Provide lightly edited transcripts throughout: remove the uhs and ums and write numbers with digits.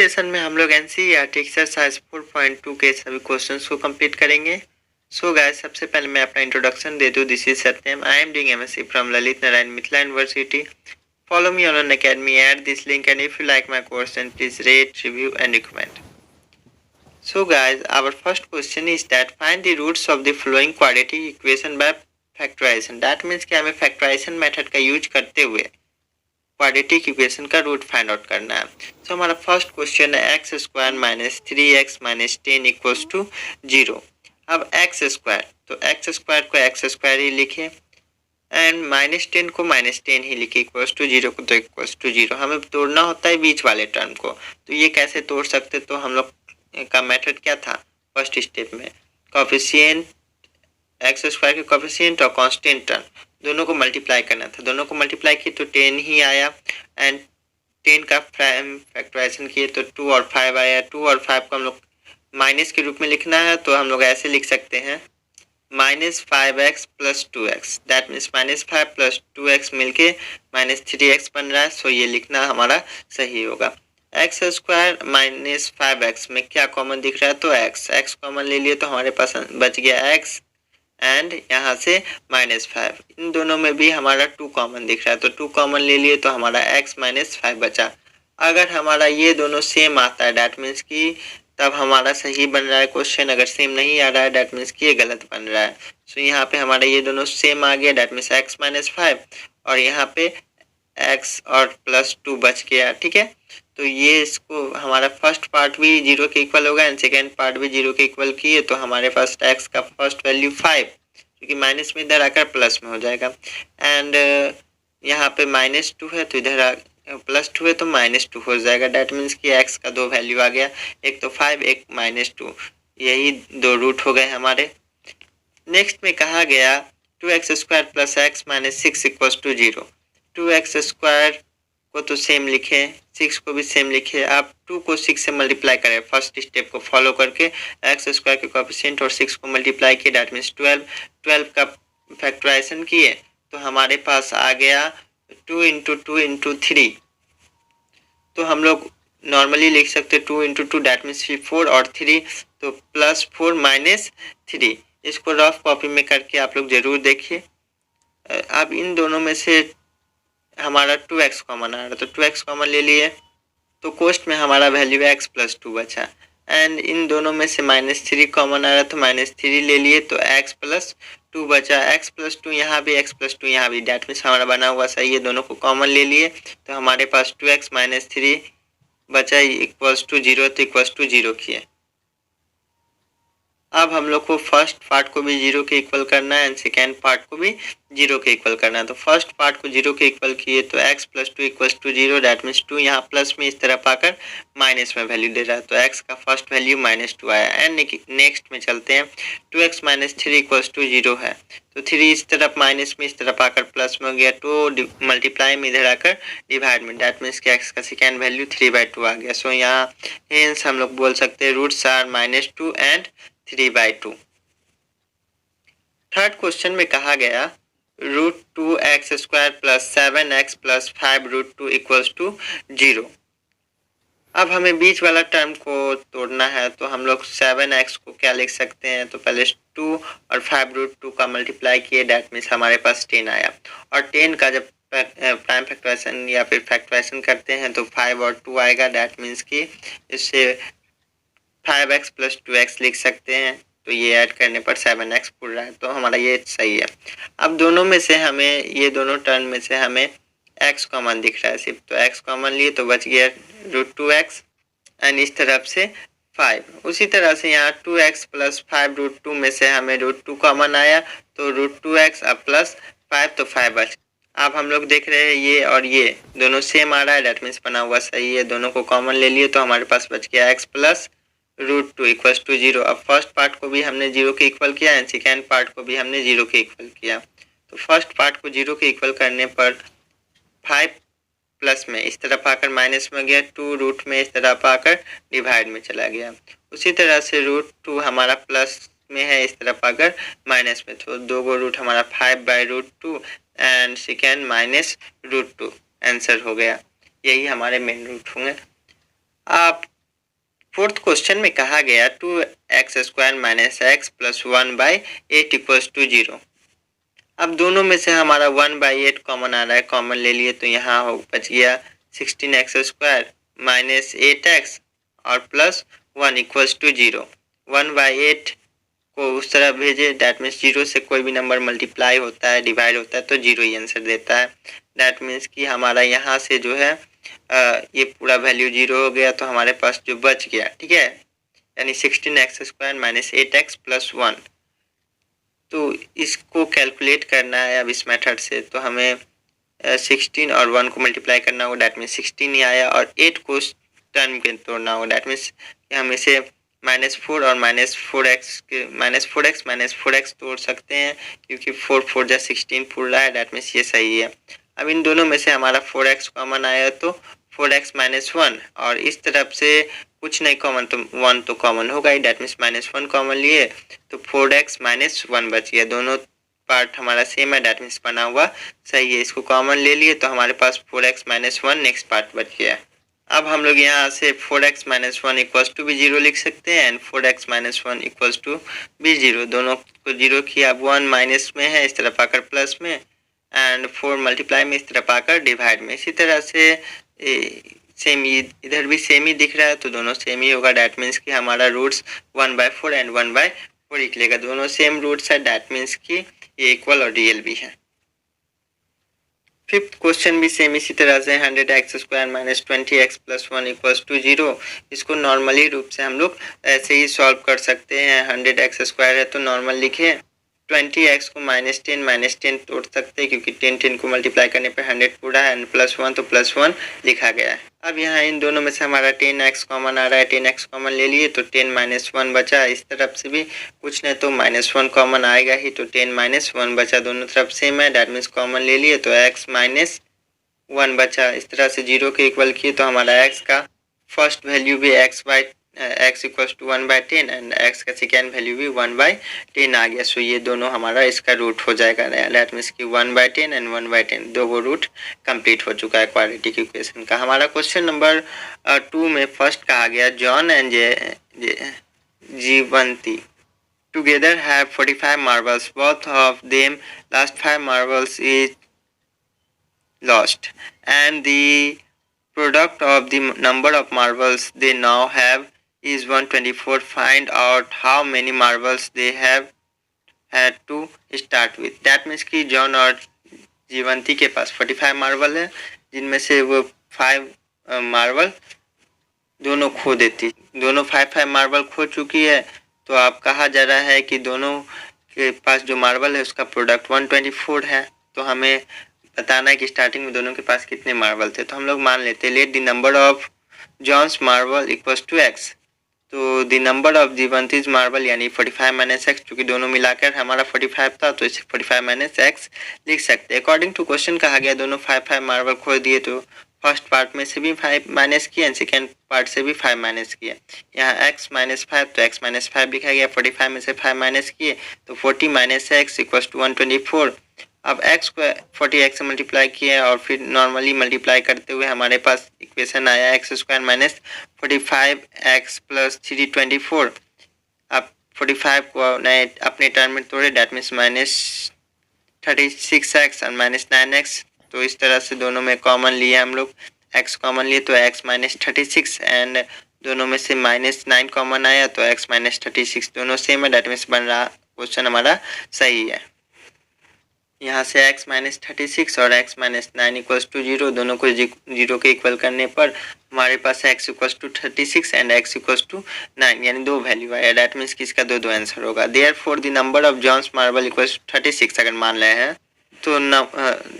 Session में हम लोग एनसीईआरटी एक्सरसाइज 4.2 के सभी क्वेश्चंस को कंप्लीट करेंगे। सो गाइस, सबसे पहले मैं अपना इंट्रोडक्शन दे दूं। This is Satyam, I am doing MSc from Lalit Narayan Mithila university. Follow me on an academy at this link, and if you like my course, then please rate, review and recommend. So guys, our first question is that find the roots of the following quadratic equation by factorization. That means कि हमें factorization method का use करते हुए quadratic equation का root find out करना है। तो हमारा फर्स्ट क्वेश्चन है X square minus 3x minus 10 equals to 0। अब एक्स स्क्वायर, तो एक्स स्क्वायर को एक्स स्क्वायर ही लिखे एंड माइनस 10 को माइनस 10 ही लिखे, इक्वल्स टू 0 को तो इक्वल्स टू 0। हमें तोड़ना होता है बीच वाले टर्म को, तो ये कैसे तोड़ सकते, तो हम लोग का मेथड क्या था फर्स्ट स्टेप में, कोफिशिएंट एक्स स्क्वायर के कोफिशिएंट और कांस्टेंट टर्म दोनों को मल्टीप्लाई करना था। दोनों को मल्टीप्लाई किए तो 10 ही आया एंड 10 का फैक्टराइजेशन किए तो 2 और 5 आया। 2 और 5 को हम लोग माइनस के रूप में लिखना है, तो हम लोग ऐसे लिख सकते हैं minus 5x plus 2x, that means minus 5 plus 2x मिलके माइनस 3x बन रहा है। सो ये लिखना हमारा सही होगा। एक्स स्क्वायर माइनस 5x में क्या कॉमन दिख रहा है, तो x कॉमन ले लिए तो हमारे पास बच गया x एंड यहाँ से माइनस 5। इन दोनों में भी हमारा 2 कॉमन दिख रहा है, तो 2 कॉमन ले लिए तो हमारा x माइनस 5 बचा। अगर हमारा ये दोनों सेम आता है डैट मीन्स कि तब हमारा सही बन रहा है क्वेश्चन। अगर सेम नहीं आ रहा है डैट मीन्स कि ये गलत बन रहा है। सो यहाँ पे हमारा ये दोनों सेम आ गया, डैट मीन्स x माइनस 5 और यहाँ पे x और प्लस 2 बच गया। ठीक है, तो ये इसको हमारा फर्स्ट पार्ट भी 0 के इक्वल होगा एंड सेकेंड पार्ट भी 0 के इक्वल किए तो हमारे पास x का फर्स्ट वैल्यू 5, क्योंकि माइनस में इधर आकर प्लस में हो जाएगा एंड यहाँ पे माइनस 2 है तो इधर प्लस 2 है तो माइनस 2 हो जाएगा। डैट मीन्स कि x का 2 वैल्यू आ गया, एक तो 5 एक माइनस 2, यही 2 रूट हो गए हमारे। नेक्स्ट में कहा गया 2x square plus x minus 6 equals to 0। 2x square को तो सेम लिखे, 6 को भी सेम लिखे। आप 2 को 6 से मल्टीप्लाई करें फर्स्ट स्टेप को फॉलो करके, एक्स स्क्वायर के कोएफिशिएंट और 6 को मल्टीप्लाई किए डैट मीन्स 12 का फैक्टराइजेशन किए तो हमारे पास आ गया 2 इंटू 2 इंटू 3। तो हम लोग नॉर्मली लिख सकते 2 इंटू 2 डैट मीन्स 4 और 3 तो प्लस 4 माइनस 3। इसको रफ कॉपी में करके आप लोग जरूर देखिए। अब इन दोनों में से हमारा 2x कॉमन आ रहा है, तो 2x कॉमन ले लिए तो कोस्ट में हमारा वैल्यू x प्लस 2 बचा एंड इन दोनों में से माइनस 3 कॉमन आ रहा है तो माइनस 3 ले लिए तो x प्लस 2 बचा। x प्लस 2 यहाँ भी, x प्लस 2 यहाँ भी, डैट मीन्स हमारा बना हुआ सही है। दोनों को कॉमन ले लिए तो हमारे पास 2x माइनस 3 बचा इक्वल्स टू 0, तो इक्वल्स टू 0 किए। अब हम लोग को फर्स्ट पार्ट को भी 0 के इक्वल करना है एंड सेकेंड पार्ट को भी 0 के इक्वल करना है। तो फर्स्ट पार्ट को 0 के इक्वल किए तो x plus 2 equals to 0, that means 2 यहाँ प्लस में इस तरफ आकर माइनस में वैल्यू दे रहा है तो x का फर्स्ट वैल्यू माइनस 2 आया। एंड नेक्स्ट में चलते हैं 2x माइनस 3 इक्वल्स टू 0 है तो 3 इस तरफ माइनस में इस तरफ आकर प्लस में हो गया, तो मल्टीप्लाई में इधर आकर डिवाइड में, डैट मीन्स कि x का सेकेंड वैल्यू 3/2 आ गया। सो यहाँ हेंस हम लोग बोल सकते हैं roots are -2 and 3/2। Third question में कहा गया √2x square plus 7x plus 5√2 equals to 0। अब हमें बीच वाला टर्म को तोड़ना है तो हम लोग 7x को क्या लिख सकते हैं, तो पहले 2 और 5√2 का मल्टीप्लाई किए डैट मीन्स हमारे पास 10 आया और 10 का जब प्राइम फैक्टराइजेशन या फिर फैक्टराइजेशन करते हैं तो 5 और 2 आएगा, डैट मीन्स कि इससे 5x प्लस 2x लिख सकते हैं। तो ये ऐड करने पर 7x पूरा रहा है, तो हमारा ये सही है। अब दोनों में से हमें, ये दोनों टर्म में से हमें x कॉमन दिख रहा है सिर्फ, तो x कॉमन लिए तो बच गया √2x एंड इस तरफ से 5। उसी तरह से यहाँ 2x प्लस 5√2 में से हमें √2 कॉमन आया तो √2x अब प्लस 5 तो 5 बच। अब हम लोग देख रहे हैं ये और ये दोनों सेम आ रहा है, डैट मीन्स बना हुआ सही है। दोनों को कॉमन ले लिए तो हमारे पास बच गया x प्लस √2 इक्वल्स टू 0। अब फर्स्ट पार्ट को भी हमने 0 के इक्वल किया एंड सेकेंड पार्ट को भी हमने 0 के इक्वल किया। तो फर्स्ट पार्ट को 0 के इक्वल करने पर 5 प्लस में इस तरफ आकर माइनस में गया, 2 रूट में इस तरफ आकर डिवाइड में चला गया। उसी तरह से √2 हमारा प्लस में है, इस तरफ आकर माइनस में, तो 2 गो रूट हमारा 5/√2 एंड सेकेंड माइनस √2 आंसर हो गया। यही हमारे मेन रूट होंगे। आप फोर्थ क्वेश्चन में कहा गया 2x² minus X plus 1/8 equals to 0। अब दोनों में से हमारा 1/8 कॉमन आ रहा है, कॉमन ले लिए तो यहाँ हो बच गया 16x² माइनस 8x और प्लस 1 इक्वल्स टू 0। 1/8 को उस तरह भेजे, डैट मीन्स 0 से कोई भी नंबर मल्टीप्लाई होता है, डिवाइड होता है तो 0 ही आंसर देता है। डैट मीन्स कि हमारा यहाँ से जो है ये पूरा वैल्यू 0 हो गया, तो हमारे पास जो बच गया, ठीक है, यानी 16x² माइनस 8x प्लस 1। तो इसको कैलकुलेट करना है अब इस मेथड से, तो हमें 16 और 1 को मल्टीप्लाई करना होगा, डैट मीन्स 16 ही आया, और 8 को टर्म में तोड़ना होगा, डैट मीन्स हम इसे -4 और -4x तोड़ सकते हैं, क्योंकि 4 4 जा 16 पूरा रहा है, डैट मीन्स ये सही है। अब इन दोनों में से हमारा 4x कॉमन आया तो 4x - 1, और इस तरफ से कुछ नहीं कॉमन तो 1 तो कॉमन होगा ही, डैट मीन्स -1 कॉमन लिए तो 4x - 1 बच गया। दोनों पार्ट हमारा सेम है, डैट मीन्स बना हुआ सही है। इसको कॉमन ले लिए तो हमारे पास 4x - 1 नेक्स्ट पार्ट बच गया। अब हम लोग यहाँ से 4x - 1 इक्वल्स टू भी 0 लिख सकते हैं, एंड 4x - 1 इक्वल्स टू भी 0। दोनों को 0 किया, अब 1 माइनस में है, इस तरफ आकर प्लस में, एंड 4 मल्टीप्लाई में, इस तरफ आकर डिवाइड में। इसी तरह से सेम इधर भी सेम ही दिख रहा है, तो दोनों सेम ही होगा, डैट मीन्स कि हमारा रूट्स 1/4 एंड 1/4 निकलेगा। दोनों सेम रूट्स है, डैट मीन्स कि ये इक्वल और रियल भी है। फिफ्थ क्वेश्चन भी सेम इसी तरह से 100x² minus 20x plus 1 equals to 0। इसको नॉर्मली रूप से हम लोग ऐसे ही सॉल्व कर सकते हैं। 100x² है तो नॉर्मल लिखे, 20x को -10 तोड़ सकते हैं, क्योंकि 10 को मल्टीप्लाई करने पर 100 पूरा है, एंड प्लस 1 तो प्लस 1 लिखा गया है। अब यहाँ इन दोनों में से हमारा 10x कॉमन आ रहा है, 10x कॉमन ले लिए तो 10 - 1 बचा। इस तरफ से भी कुछ नहीं तो -1 कॉमन आएगा ही, तो 10 - 1 बचा। दोनों तरफ सेम है, डैट मीन्स कॉमन ले लिए तो x - 1 बचा। इस तरह से 0 के इक्वल किए तो हमारा x का फर्स्ट वैल्यू भी x equals to 1/10 and x का सेकेंड वैल्यू भी 1/10 आ गया। सो ये दोनों हमारा इसका रूट हो जाएगा, दैट मीन्स कि 1/10 एंड 1/10 दो वो रूट कंप्लीट हो चुका है क्वाड्रेटिक इक्वेशन का। हमारा क्वेश्चन नंबर 2 में फर्स्ट कहा गया John and जीवंती together have 45 marbles. Both of them last 5 marbles is lost, and the product of the number of marbles they now have is 124. Find out how many marbles they have had to start with. That means कि John और जीवंती के पास 45 marble है, जिनमें से वो 5 marble दोनों खो देती, दोनों 5 मार्बल खो चुकी है। तो आप कहा जा रहा है कि दोनों के पास जो मार्बल है उसका प्रोडक्ट 124 है। तो हमें बताना है कि स्टार्टिंग में दोनों के पास कितने मार्बल थे। तो हम लोग मान लेते हैं let the number of John's marble equals to x। तो the number of Jivanti's marble यानी 45 - x, क्योंकि दोनों मिलाकर हमारा 45 था तो इसे 45 - x लिख सकते हैं। अकॉर्डिंग टू क्वेश्चन कहा गया दोनों 5 मार्बल खो दिए, तो फर्स्ट पार्ट में से भी 5 माइनस किया एंड सेकेंड पार्ट से भी 5 माइनस किया। यहाँ x - 5 तो x - 5 लिखा गया, 45 में से 5 माइनस किए तो 40 - x इक्वल्स टू 124। अब x को 40x से मल्टीप्लाई किया और फिर नॉर्मली मल्टीप्लाई करते हुए हमारे पास इक्वेशन आया x² माइनस 45x प्लस 324। अब 45 को नए अपने टर्म में तोड़े, डैट मीन्स -36x और -9x। तो इस तरह से दोनों में कॉमन लिए हम लोग, x कॉमन लिए तो x - 36 एंड दोनों में से -9 कॉमन आया तो x - 36 दोनों सेम है, डैट मीन्स बन रहा क्वेश्चन हमारा सही है। यहाँ से x - 36 और x - 9 इक्वल्स टू 0, दोनों को 0 के इक्वल करने पर हमारे पास x equals to 36 and x equals to 9, यानी दो वैल्यू आया। डैट मीन्स कि इसका दो आंसर होगा। Therefore the number of John's marble equals to 36 अगर मान रहे हैं तो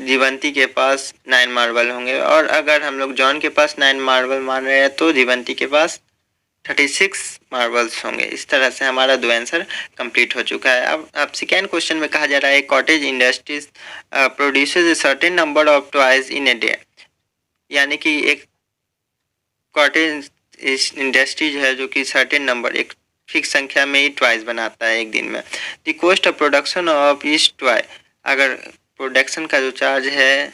जीवंती के पास 9 मार्बल होंगे, और अगर हम लोग जॉन के पास 9 मार्बल मान रहे हैं तो जीवंती के पास 36 मार्बल्स होंगे। इस तरह से हमारा दो आंसर कंप्लीट हो चुका है। अब सेकेंड क्वेश्चन में कहा जा रहा है cottage industries produces a certain number of toys in a day, यानी कि एक कॉटेज इंडस्ट्रीज है जो कि सर्टेन नंबर एक फिक्स संख्या में ही टॉयज बनाता है एक दिन में। The cost of production of each toy, अगर प्रोडक्शन का जो चार्ज है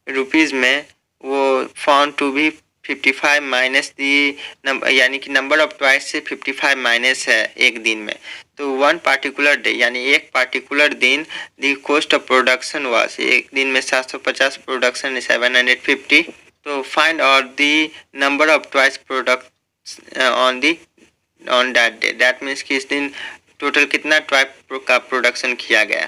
रुपीज़ में वो found to be 55 minus the number, यानी कि नंबर ऑफ ट्वाइस से 55 माइनस है एक दिन में, तो वन पार्टिकुलर डे यानी एक पार्टिकुलर दिन दी कॉस्ट ऑफ प्रोडक्शन वास, एक दिन में 750 प्रोडक्शन 750, तो find out the number of toys product on that day, that means कि इस दिन टोटल कितना ट्वाइस का प्रोडक्शन किया गया।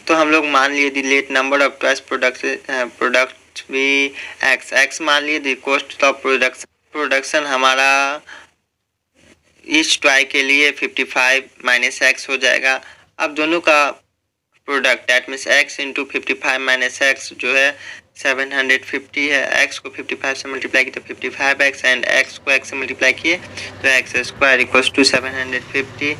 तो हम लोग मान लिए the let number of toys product भी एक्स मान लिए दी कॉस्ट ऑफ प्रोडक्शन हमारा ईच ट्वाई के लिए 55 माइनस एक्स हो जाएगा। अब दोनों का product that means x into 55 minus x जो है 750 है, एक्स को 55 से मल्टीप्लाई किया तो 55x एंड एक्स को x से मल्टीप्लाई किए तो एक्स स्क्वायर इक्वल्स टू 750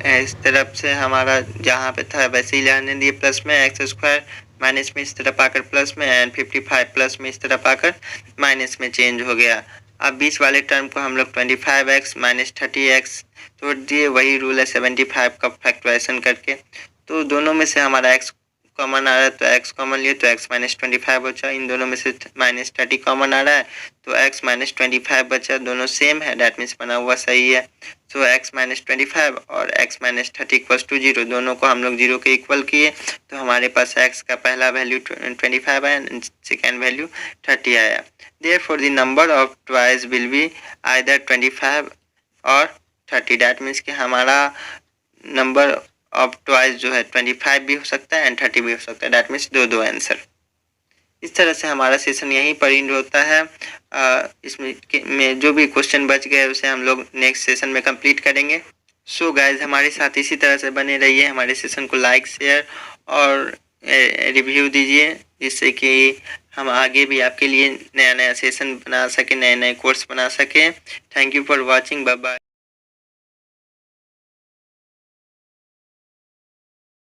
इस तरफ से हमारा जहाँ पे था वैसे ही रहने दिए प्लस में, एक्स स्क्वायर माइनस में इस तरफ आकर प्लस में एंड 55 प्लस में इस तरफ आकर माइनस में चेंज हो गया। अब बीच वाले टर्म को हम लोग 25x माइनस 30x तोड़ दिए, वही रूल है 75 का फैक्टराइजेशन करके, तो दोनों में से हमारा x कॉमन आ रहा है तो x कॉमन लिए तो x माइनस 25 बचा, इन दोनों में से माइनस 30 कॉमन आ रहा है तो x माइनस 25 बचा, दोनों सेम है दैट मीन्स बना हुआ सही है। सो x माइनस 25 और x माइनस 30 इक्वल्स टू 0, दोनों को हम लोग 0 के इक्वल किए तो हमारे पास x का पहला वैल्यू 25 आया एंड सेकेंड वैल्यू 30 आया। Therefore the number of twice will be either 25 और 30, दैट मीन्स कि हमारा नंबर ऑफ ट्वाइस जो है 25 भी हो सकता है एंड 30 भी हो सकता है, दैट मीन्स दो आंसर। इस तरह से हमारा सेशन यहीं पर एंड होता है। इसमें जो भी क्वेश्चन बच गए उसे हम लोग नेक्स्ट सेशन में कंप्लीट करेंगे। सो गाइज हमारे साथ इसी तरह से बने रहिए, हमारे सेशन को लाइक शेयर और रिव्यू दीजिए जिससे कि हम आगे भी आपके लिए नया सेशन बना सके, नए कोर्स बना सके। Thank you for watching, bye bye.